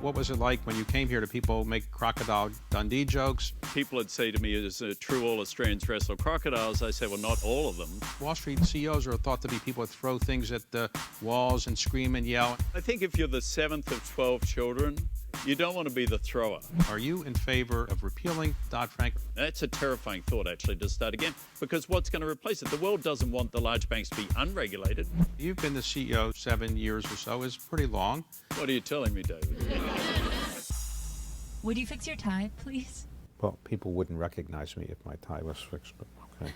What was it like when you came here? Did people make Crocodile Dundee jokes? People would say to me, is it true all Australians wrestle crocodiles? I say, well, not all of them. Wall Street CEOs are thought to be people that throw things at the walls and scream and yell. I think if you're the 7th of 12 children, you don't want to be the thrower. Are you in favor of repealing Dodd-Frank? That's a terrifying thought, actually, to start again, because what's going to replace it? The world doesn't want the large banks to be unregulated. You've been the CEO 7 years or so. Is pretty long. What are you telling me, David? Would you fix your tie, please? Well, people wouldn't recognize me if my tie was fixed, but okay.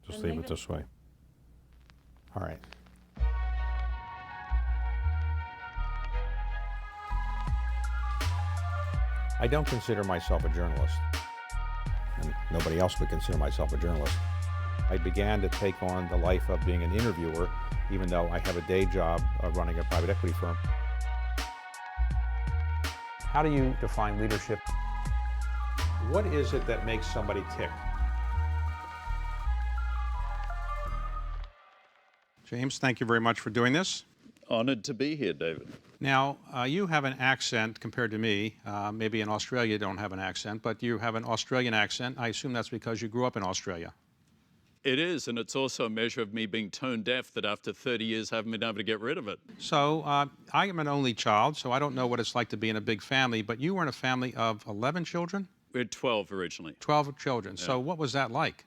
Just leave it this way. All right. I don't consider myself a journalist, and nobody else would consider myself a journalist. I began to take on the life of being an interviewer, even though I have a day job of running a private equity firm. How do you define leadership? What is it that makes somebody tick? James, thank you very much for doing this. Honored to be here, David. Now, you have an accent compared to me. Maybe in Australia you don't have an accent, but you have an Australian accent. I assume that's because you grew up in Australia. It is, and it's also a measure of me being tone deaf that after 30 years I haven't been able to get rid of it. So I am an only child, so I don't know what it's like to be in a big family, but you were in a family of 11 children? We had 12 originally. 12 children. Yeah. So what was that like?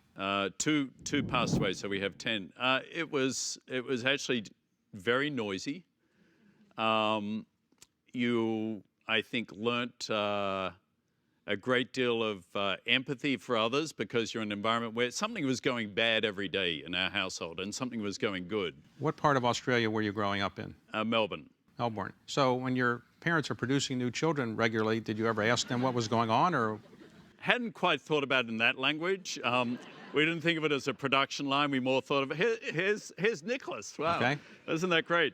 Two passed away, so we have 10. It was actually very noisy. You, I think, learnt a great deal of empathy for others because you're in an environment where something was going bad every day in our household and something was going good. What part of Australia were you growing up in? Melbourne. Melbourne. So when your parents are producing new children regularly, did you ever ask them what was going on, or? Hadn't quite thought about it in that language. We didn't think of it as a production line. We more thought of it, here's Nicholas. Wow. Okay. Isn't that great?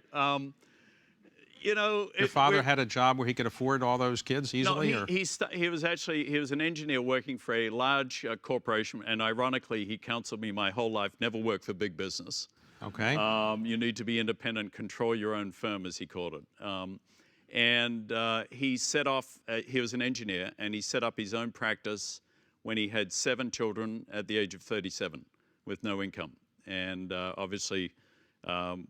You know, your father had a job where he could afford all those kids easily? No, he was an engineer working for a large corporation, and ironically, he counseled me my whole life, never work for big business. Okay. You need to be independent, control your own firm, as he called it. He set off, he was an engineer, and he set up his own practice when he had 7 children at the age of 37 with no income. And obviously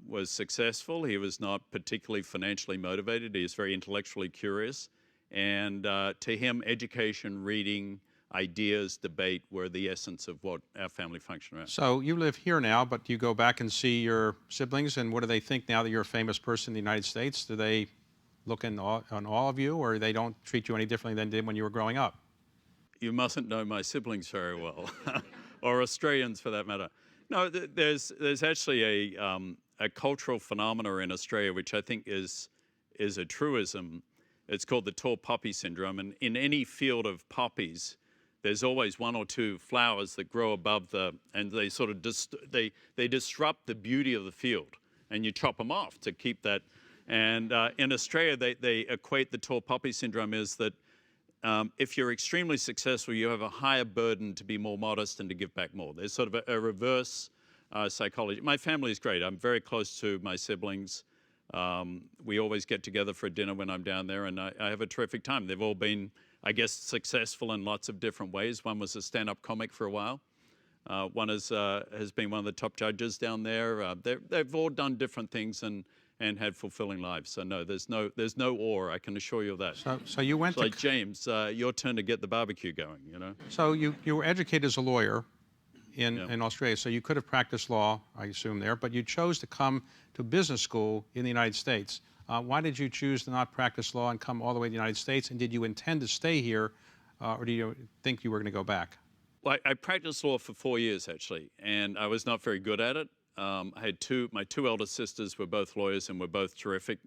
was successful. He was not particularly financially motivated. He was very intellectually curious. And to him, education, reading, ideas, debate were the essence of what our family functioned around. So you live here now, but you go back and see your siblings, and what do they think now that you're a famous person in the United States? Do they look on all of you, or they don't treat you any differently than they did when you were growing up? You mustn't know my siblings very well, or Australians for that matter. No, there's actually a cultural phenomena in Australia which I think is a truism. It's called the tall poppy syndrome, and in any field of poppies, there's always 1 or 2 flowers that grow above and they sort of they disrupt the beauty of the field, and you chop them off to keep that. And in Australia, they equate the tall poppy syndrome is that if you're extremely successful, you have a higher burden to be more modest and to give back more. There's sort of a reverse psychology. My family is great. I'm very close to my siblings. We always get together for a dinner when I'm down there, and I have a terrific time. They've all been, I guess, successful in lots of different ways. One was a stand-up comic for a while. One has been one of the top judges down there. They've all done different things and had fulfilling lives. So no, there's no awe, I can assure you of that. So you went to... Like, James, your turn to get the barbecue going, you know? So you were educated as a lawyer in Australia, so you could have practiced law, I assume, there, but you chose to come to business school in the United States. Why did you choose to not practice law and come all the way to the United States, and did you intend to stay here, or do you think you were going to go back? Well, I practiced law for 4 years, actually, and I was not very good at it. I had my 2 elder sisters were both lawyers and were both terrific.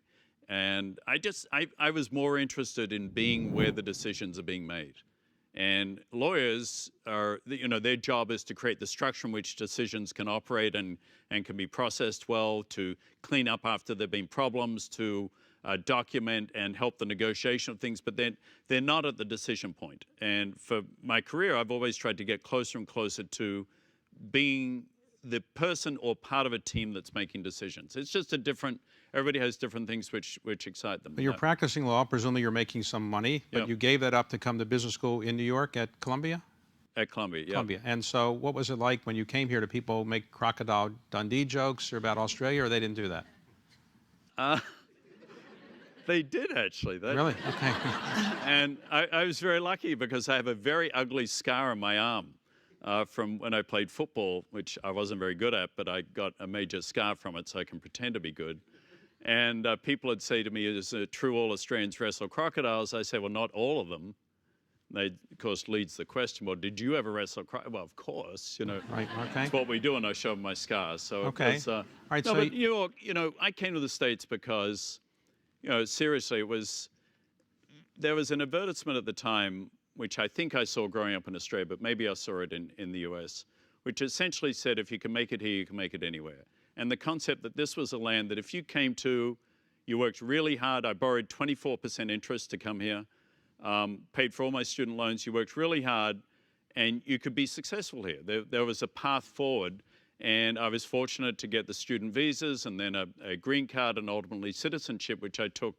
And I was more interested in being where the decisions are being made. And lawyers are, you know, their job is to create the structure in which decisions can operate and can be processed well, to clean up after there have been problems, to document and help the negotiation of things, but then they're not at the decision point. And for my career, I've always tried to get closer and closer to being the person or part of a team that's making decisions. It's just everybody has different things which excite them. But you're practicing law, presumably you're making some money, but Yep. you gave that up to come to business school in New York at Columbia? At Columbia, yeah. Columbia. And so what was it like when you came here? Did people make Crocodile Dundee jokes about Australia, or they didn't do that? They did actually. Really? Okay. And I was very lucky because I have a very ugly scar on my arm from when I played football, which I wasn't very good at, but I got a major scar from it, so I can pretend to be good. And people would say to me, is it true all Australians wrestle crocodiles? I say, well, not all of them. They, of course, leads the question, well, did you ever wrestle crocodile? Well, of course, Right, okay. it's what we do, and I show them my scars. So Okay. it was, All right, no, so but New York, I came to the States because, seriously, there was an advertisement at the time, which I think I saw growing up in Australia, but maybe I saw it in the US, which essentially said, if you can make it here, you can make it anywhere. And the concept that this was a land that if you came to, you worked really hard. I borrowed 24% interest to come here, paid for all my student loans. You worked really hard, and you could be successful here. There was a path forward, and I was fortunate to get the student visas and then a green card and ultimately citizenship, which I took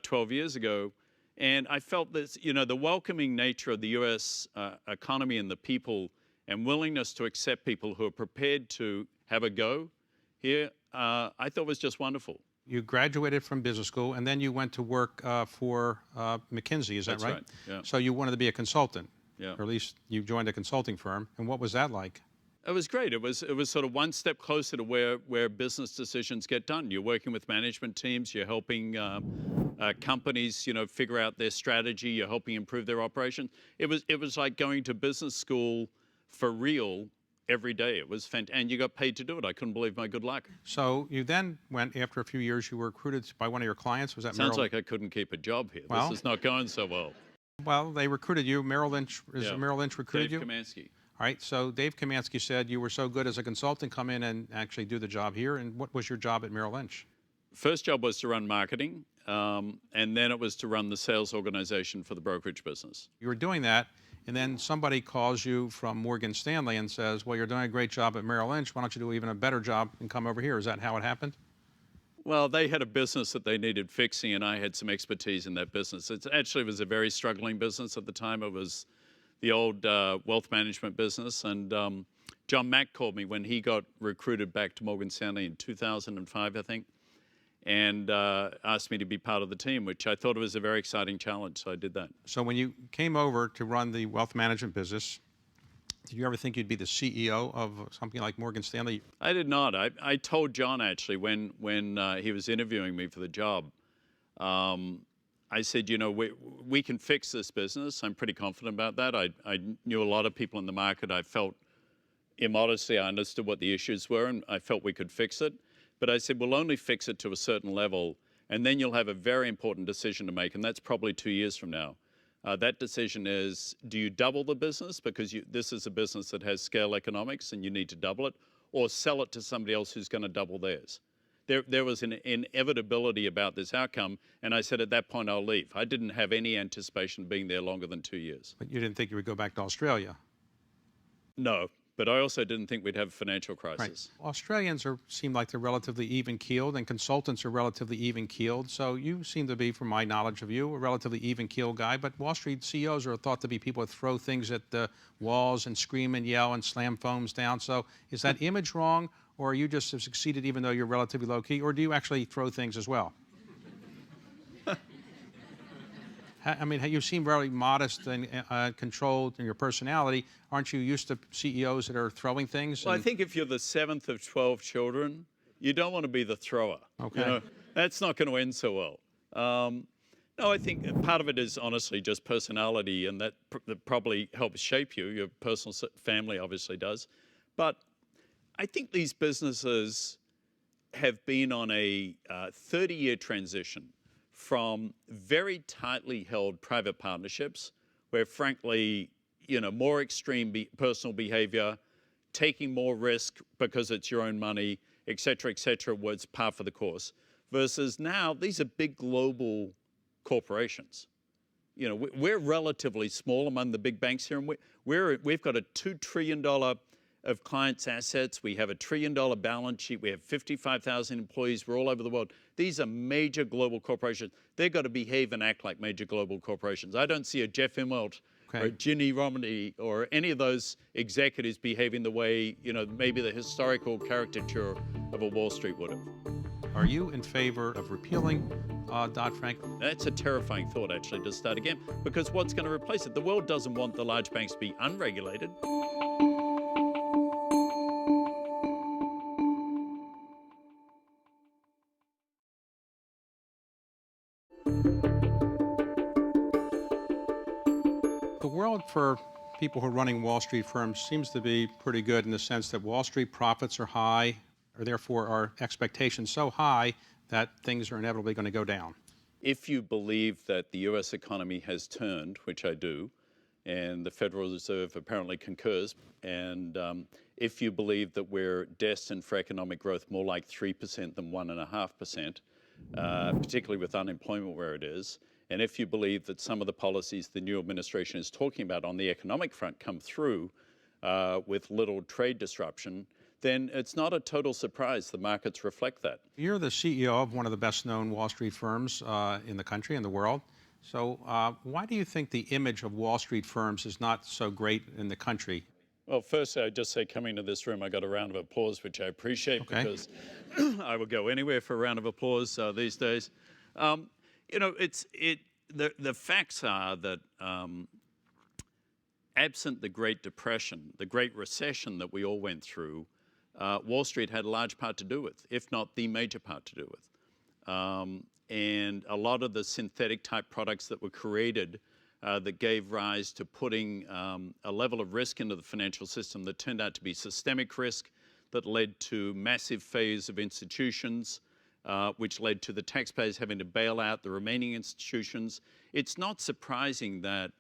12 years ago. And I felt that, the welcoming nature of the U.S. Economy and the people and willingness to accept people who are prepared to have a go here, I thought was just wonderful. you graduated from business school, and then you went to work for McKinsey, is that That's right? right, yeah. So you wanted to be a consultant, Yeah. or at least you joined a consulting firm. And what was that like? It was great. It was sort of one step closer to where business decisions get done. You're working with management teams. You're helping companies, figure out their strategy. You're helping improve their operation. It was like going to business school for real every day. It was fantastic, and you got paid to do it. I couldn't believe my good luck. So you then went, after a few years, you were recruited by one of your clients. Was that Sounds Merrill? like I couldn't keep a job here. Well- This is not going so well. Well, they recruited you. Merrill Lynch, Yeah. Merrill Lynch recruited Dave you? Kamansky. All right, so Dave Kamansky said you were so good as a consultant, come in and actually do the job here. And what was your job at Merrill Lynch? First job was to run marketing, and then it was to run the sales organization for the brokerage business. You were doing that, and then somebody calls you from Morgan Stanley and says, well, you're doing a great job at Merrill Lynch. Why don't you do even a better job and come over here? Is that how it happened? Well, they had a business that they needed fixing, and I had some expertise in that business. It actually was a very struggling business at the time. It was the old wealth management business. And John Mack called me when he got recruited back to Morgan Stanley in 2005, I think, and asked me to be part of the team, which I thought was a very exciting challenge. So I did that. So when you came over to run the wealth management business, did you ever think you'd be the CEO of something like Morgan Stanley? I did not. I told John, actually, when he was interviewing me for the job, I said, we can fix this business. I'm pretty confident about that. I knew a lot of people in the market. I felt immodestly I understood what the issues were, and I felt we could fix it. But I said, we'll only fix it to a certain level, and then you'll have a very important decision to make, and that's probably 2 years from now. That decision is, do you double the business because this is a business that has scale economics and you need to double it, or sell it to somebody else who's going to double theirs? There was an inevitability about this outcome, and I said at that point I'll leave. I didn't have any anticipation of being there longer than 2 years. But you didn't think you would go back to Australia? No, but I also didn't think we'd have a financial crisis. Right. Australians seem like they're relatively even-keeled, and consultants are relatively even-keeled. So you seem to be, from my knowledge of you, a relatively even-keeled guy. But Wall Street CEOs are thought to be people that throw things at the walls and scream and yell and slam phones down. So is that image wrong, or you just have succeeded even though you're relatively low-key, or do you actually throw things as well? I mean, you seem very modest and controlled in your personality. Aren't you used to CEOs that are throwing things? Well, I think if you're the 7th of 12 children, you don't want to be the thrower. Okay. That's not going to end so well. No, I think part of it is honestly just personality, and that probably helps shape you. Your personal family obviously does. But I think these businesses have been on a 30-year transition from very tightly held private partnerships, where frankly, more extreme personal behavior, taking more risk because it's your own money, et cetera, was par for the course. Versus now, these are big global corporations. We're relatively small among the big banks here, and we've got a $2 trillion of clients' assets. We have $1 trillion balance sheet. We have 55,000 employees. We're all over the world. These are major global corporations. They've got to behave and act like major global corporations. I don't see a Jeff Immelt or a Ginny Romney or any of those executives behaving the way, maybe the historical caricature of a Wall Street would have. Are you in favor of repealing Dodd-Frank? That's a terrifying thought, actually, to start again, because what's going to replace it? The world doesn't want the large banks to be unregulated. The world for people who are running Wall Street firms seems to be pretty good in the sense that Wall Street profits are high, or therefore are expectations so high that things are inevitably going to go down. If you believe that the US economy has turned, which I do, and the Federal Reserve apparently concurs, and if you believe that we're destined for economic growth more like 3% than 1.5%, particularly with unemployment where it is, and if you believe that some of the policies the new administration is talking about on the economic front come through with little trade disruption, then it's not a total surprise the markets reflect that. You're the CEO of one of the best-known Wall Street firms in the country and the world. So why do you think the image of Wall Street firms is not so great in the country? Well, firstly, I'd just say coming to this room, I got a round of applause, which I appreciate because I would go anywhere for a round of applause these days. The facts are that absent the Great Depression, the Great Recession that we all went through, Wall Street had a large part to do with, if not the major part to do with. And a lot of the synthetic type products that were created that gave rise to putting a level of risk into the financial system that turned out to be systemic risk, that led to massive failures of institutions, which led to the taxpayers having to bail out the remaining institutions. It's not surprising that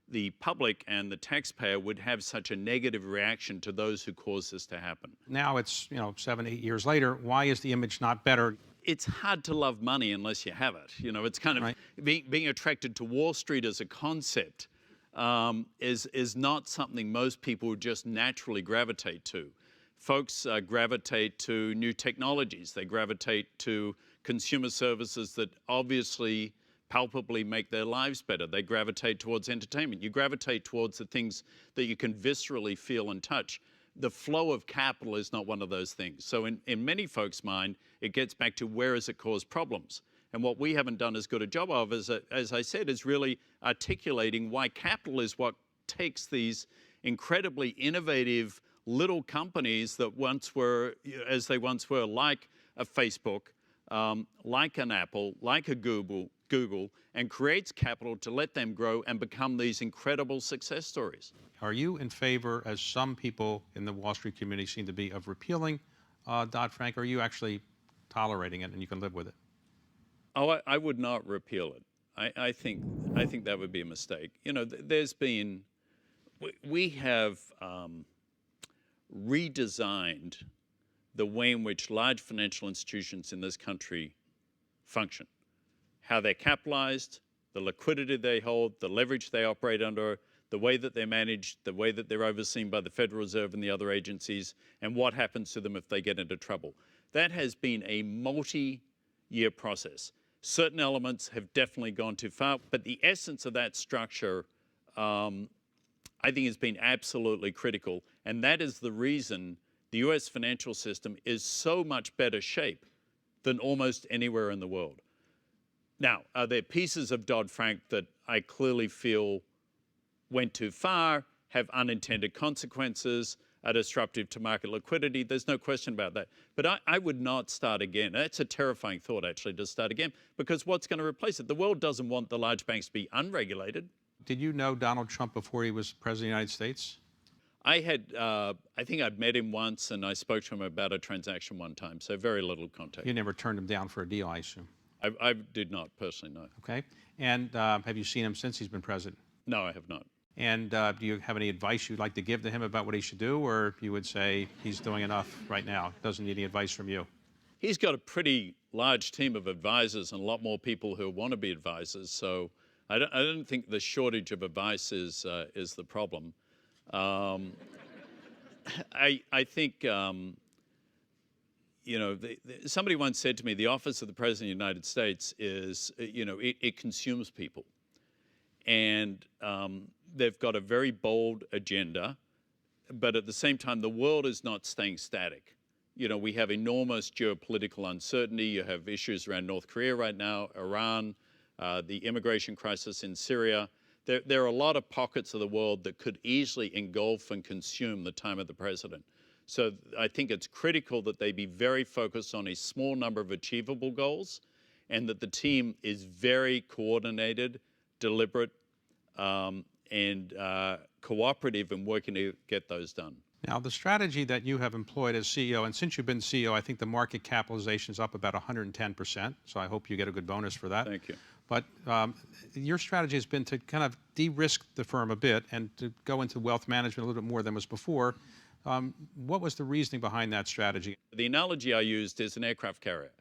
the public and the taxpayer would have such a negative reaction to those who caused this to happen. Now it's 7, 8 years later. Why is the image not better? It's hard to love money unless you have it. It's kind of being attracted to Wall Street as a concept is not something most people just naturally gravitate to. Folks gravitate to new technologies. They gravitate to consumer services that obviously palpably make their lives better. They gravitate towards entertainment. You gravitate towards the things that you can viscerally feel and touch. The flow of capital is not one of those things. So in many folks' mind, it gets back to where has it caused problems? And what we haven't done as good a job of, as I said, is really articulating why capital is what takes these incredibly innovative little companies that once were, as they once were, like a Facebook, like an Apple, like a Google, and creates capital to let them grow and become these incredible success stories. Are you in favor, as some people in the Wall Street community seem to be, of repealing Dodd-Frank, or are you actually tolerating it and you can live with it? Oh, I would not repeal it. I think that would be a mistake. There's been, we have redesigned the way in which large financial institutions in this country function, how they're capitalized, the liquidity they hold, the leverage they operate under, the way that they're managed, the way that they're overseen by the Federal Reserve and the other agencies, and what happens to them if they get into trouble. That has been a multi-year process. Certain elements have definitely gone too far, but the essence of that structure, I think, has been absolutely critical, and that is the reason the US financial system is so much better shape than almost anywhere in the world. Now, are there pieces of Dodd-Frank that I clearly feel went too far, have unintended consequences, are disruptive to market liquidity? There's no question about that. But I would not start again. That's a terrifying thought, actually, to start again, because what's going to replace it? The world doesn't want the large banks to be unregulated. Did you know Donald Trump before he was president of the United States? I think I'd met him once, and I spoke to him about a transaction one time, so very little contact. You never turned him down for a deal, I assume. I did not personally, no. Okay. And have you seen him since he's been president? No, I have not. And do you have any advice you'd like to give to him about what he should do, or you would say he's doing enough right now, doesn't need any advice from you? He's got a pretty large team of advisors and a lot more people who want to be advisors, so I don't think the shortage of advice is the problem. I think, somebody once said to me, the office of the President of the United States is, it consumes people. And they've got a very bold agenda, but at the same time, the world is not staying static. We have enormous geopolitical uncertainty. You have issues around North Korea right now, Iran, the immigration crisis in Syria. There are a lot of pockets of the world that could easily engulf and consume the time of the president. So I think it's critical that they be very focused on a small number of achievable goals, and that the team is very coordinated, deliberate, and cooperative in working to get those done. Now, the strategy that you have employed as CEO, and since you've been CEO, I think the market capitalization is up about 110%, so I hope you get a good bonus for that. Thank you. But your strategy has been to kind of de-risk the firm a bit and to go into wealth management a little bit more than was before. What was the reasoning behind that strategy? The analogy I used is an aircraft carrier.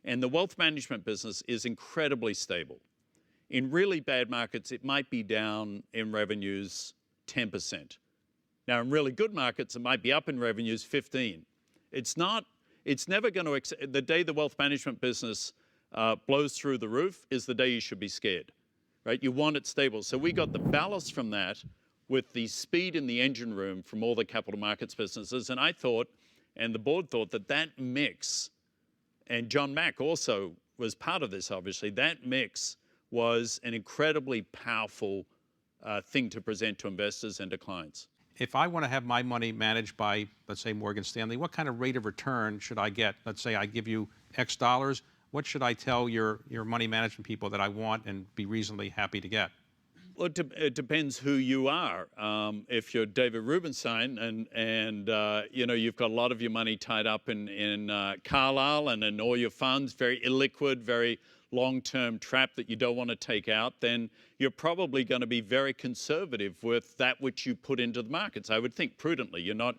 And the wealth management business is incredibly stable. In really bad markets, it might be down in revenues 10%. Now, in really good markets, it might be up in revenues 15. It's never going to, the day the wealth management business blows through the roof is the day you should be scared, right? You want it stable. So we got the ballast from that with the speed in the engine room from all the capital markets businesses. And I thought, and the board thought, that mix, and John Mack also was part of this, obviously, that mix was an incredibly powerful thing to present to investors and to clients. If I want to have my money managed by, let's say, Morgan Stanley, what kind of rate of return should I get? Let's say I give you X dollars. What should I tell your money management people that I want and be reasonably happy to get? Well, it depends who you are. If you're David Rubenstein and you've got a lot of your money tied up in Carlyle and in all your funds, very illiquid, very long-term trap that you don't want to take out, then you're probably going to be very conservative with that which you put into the markets. I would think prudently. You're not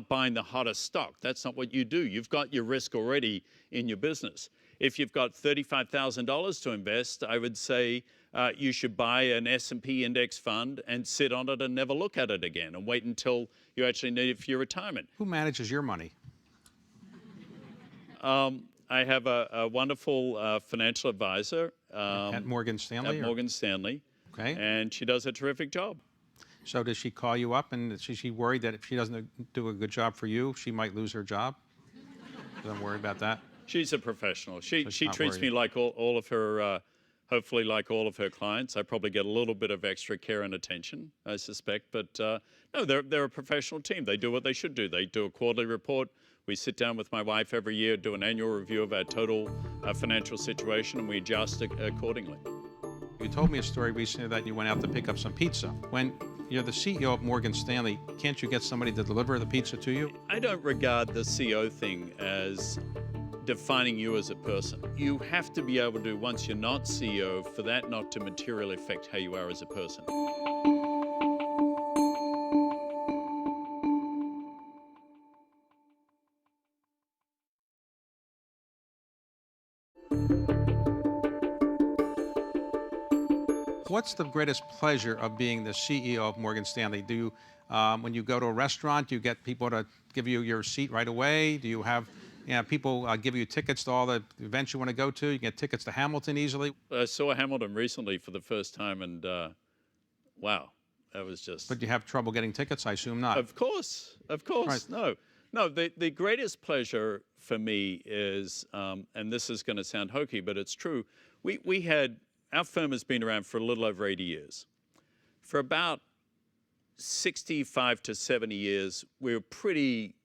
buying the hottest stock. That's not what you do. You've got your risk already in your business. If you've got $35,000 to invest, I would say you should buy an S&P index fund and sit on it and never look at it again and wait until you actually need it for your retirement. Who manages your money? I have a wonderful financial advisor. At Morgan Stanley? At Morgan Stanley. Okay. And she does a terrific job. So does she call you up and is she worried that if she doesn't do a good job for you, she might lose her job? I'm worried about that. She's a professional. She treats worried. me like all of her, hopefully like all of her clients. I probably get a little bit of extra care and attention, I suspect. But no, they're a professional team. They do what they should do. They do a quarterly report. We sit down with my wife every year, do an annual review of our total financial situation, and we adjust accordingly. You told me a story recently that you went out to pick up some pizza. When you're the CEO of Morgan Stanley, can't you get somebody to deliver the pizza to you? I don't regard the CEO thing as defining you as a person. You have to be able to, once you're not CEO, for that not to materially affect how you are as a person. What's the greatest pleasure of being the CEO of Morgan Stanley? Do you, when you go to a restaurant, do you get people to give you your seat right away? Do you have people give you tickets to all the events you want to go to? You get tickets to Hamilton easily? I saw Hamilton recently for the first time, and wow, that was just... But you have trouble getting tickets? I assume not. Of course. Right. No, the greatest pleasure for me is, and this is going to sound hokey, but it's true, our firm has been around for a little over 80 years. For about 65 to 70 years, we were pretty,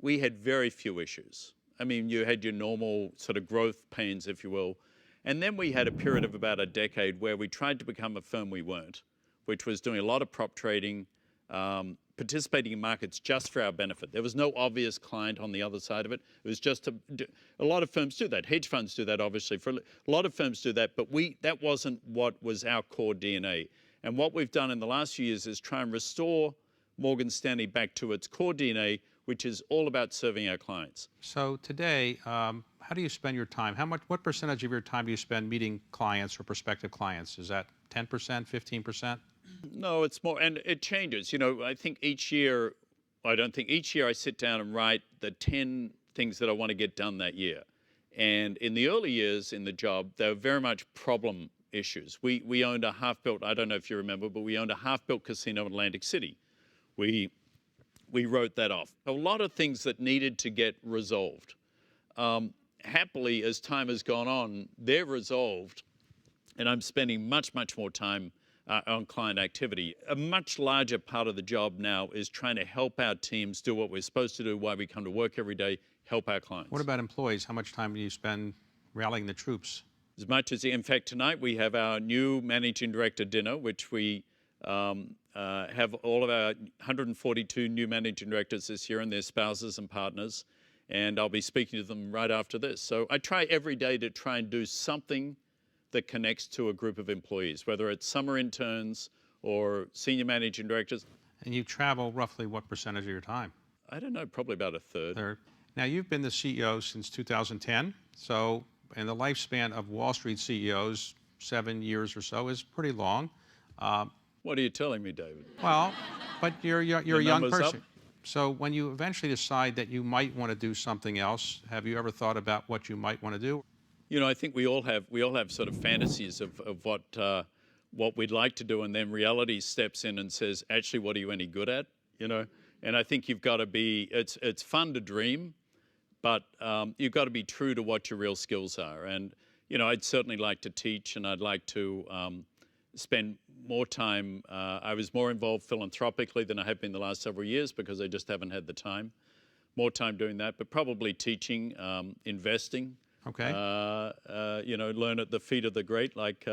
we had very few issues. I mean, you had your normal sort of growth pains, if you will. And then we had a period of about a decade where we tried to become a firm we weren't, which was doing a lot of prop trading, participating in markets just for our benefit. There was no obvious client on the other side of it. It was just a lot of firms do that. Hedge funds do that, obviously. A lot of firms do that, but that wasn't what was our core DNA. And what we've done in the last few years is try and restore Morgan Stanley back to its core DNA, which is all about serving our clients. So today, how do you spend your time? What percentage of your time do you spend meeting clients or prospective clients? Is that 10%, 15%? No, it's more, and it changes. I think each year, I don't think each year I sit down and write the 10 things that I want to get done that year. And in the early years in the job, they were very much problem issues. We owned a half-built, I don't know if you remember, but we owned a half-built casino in Atlantic City. We wrote that off. A lot of things that needed to get resolved. Happily, as time has gone on, they're resolved, and I'm spending much, much more time on client activity. A much larger part of the job now is trying to help our teams do what we're supposed to do, why we come to work every day, help our clients. What about employees? How much time do you spend rallying the troops? As much as, in fact, tonight we have our new managing director dinner, which we have all of our 142 new managing directors this year and their spouses and partners, and I'll be speaking to them right after this. So I try every day to try and do something that connects to a group of employees, whether it's summer interns or senior managing directors. And you travel roughly what percentage of your time? I don't know, probably about a third. Now, you've been the CEO since 2010, so, and the lifespan of Wall Street CEOs, 7 years or so, is pretty long. What are you telling me, David? Well, but you're a young numbers person. up? So when you eventually decide that you might want to do something else, have you ever thought about what you might want to do? I think we all have sort of fantasies of what we'd like to do, and then reality steps in and says, actually, what are you any good at? And I think you've got to be. It's fun to dream, but you've got to be true to what your real skills are. And I'd certainly like to teach, and I'd like to spend more time. I was more involved philanthropically than I have been the last several years because I just haven't had the time. More time doing that, but probably teaching, investing. Okay. Learn at the feet of the great, like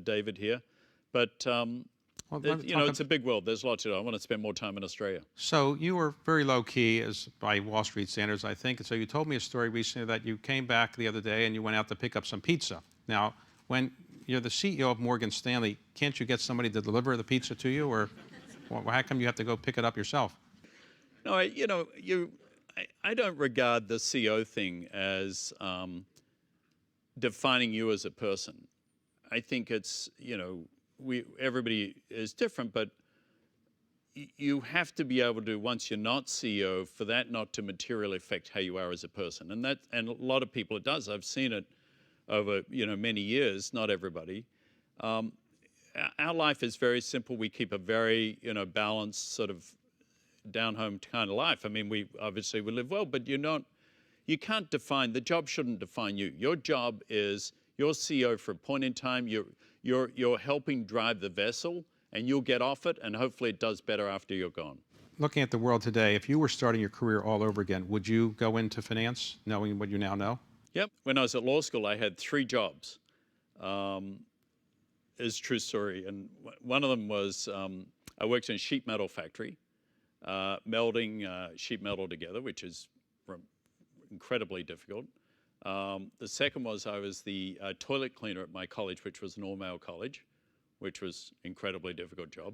David here. But it's a big world. There's a lot to do. I want to spend more time in Australia. So you were very low key, as by Wall Street standards, I think. So you told me a story recently that you came back the other day and you went out to pick up some pizza. Now, when you're the CEO of Morgan Stanley, can't you get somebody to deliver the pizza to you, or how come you have to go pick it up yourself? No, I don't regard the CEO thing as defining you as a person. I think it's, everybody is different, but you have to be able to, once you're not CEO, for that not to materially affect how you are as a person. And a lot of people it does. I've seen it over, many years, not everybody. Our life is very simple. We keep a very, balanced sort of down-home kind of life. I mean, we live well, but you can't define, the job shouldn't define you. Your job is, you're CEO for a point in time, you're helping drive the vessel, and you'll get off it, and hopefully it does better after you're gone. Looking at the world today, if you were starting your career all over again, would you go into finance, knowing what you now know? Yep. When I was at law school, I had 3 jobs. It's a true story. And one of them was I worked in a sheet metal factory, melding sheet metal together, which is incredibly difficult. The second was I was the toilet cleaner at my college, which was an all-male college, which was an incredibly difficult job.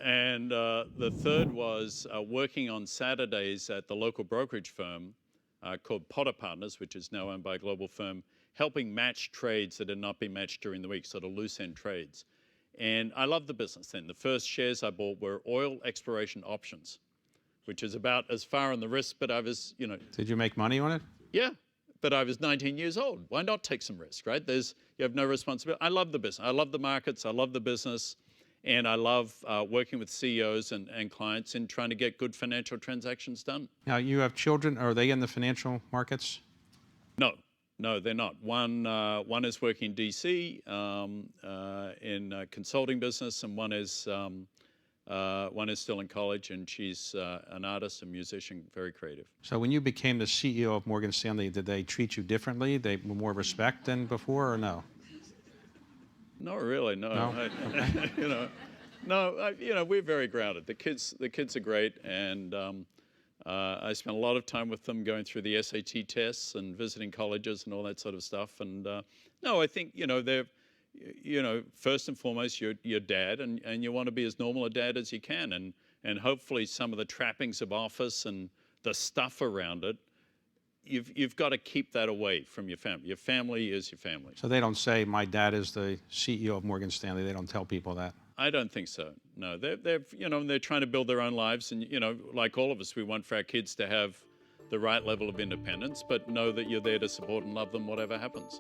And the third was working on Saturdays at the local brokerage firm called Potter Partners, which is now owned by a global firm, helping match trades that had not been matched during the week, sort of loose-end trades. And I loved the business then. The first shares I bought were oil exploration options, which is about as far on the risk, but I was, Did you make money on it? Yeah, but I was 19 years old. Why not take some risk, right? You have no responsibility. I love the business. I love the markets. I love the business. And I love working with CEOs and clients and trying to get good financial transactions done. Now, you have children. Are they in the financial markets? No, they're not. One is working in D.C. In consulting business, and one is still in college, and she's an artist, a musician, very creative. So when you became the CEO of Morgan Stanley, did they treat you differently? They were more respect than before, or no? Not really, no. No? Okay. We're very grounded. The kids are great, and I spent a lot of time with them going through the SAT tests and visiting colleges and all that sort of stuff. And I think they're, first and foremost, your dad, and you want to be as normal a dad as you can, and hopefully some of the trappings of office and the stuff around it, you've got to keep that away from your family. Your family is your family. So they don't say, my dad is the CEO of Morgan Stanley. They don't tell people that. I don't think so. No, they're trying to build their own lives, and like all of us, we want for our kids to have the right level of independence, but know that you're there to support and love them, whatever happens.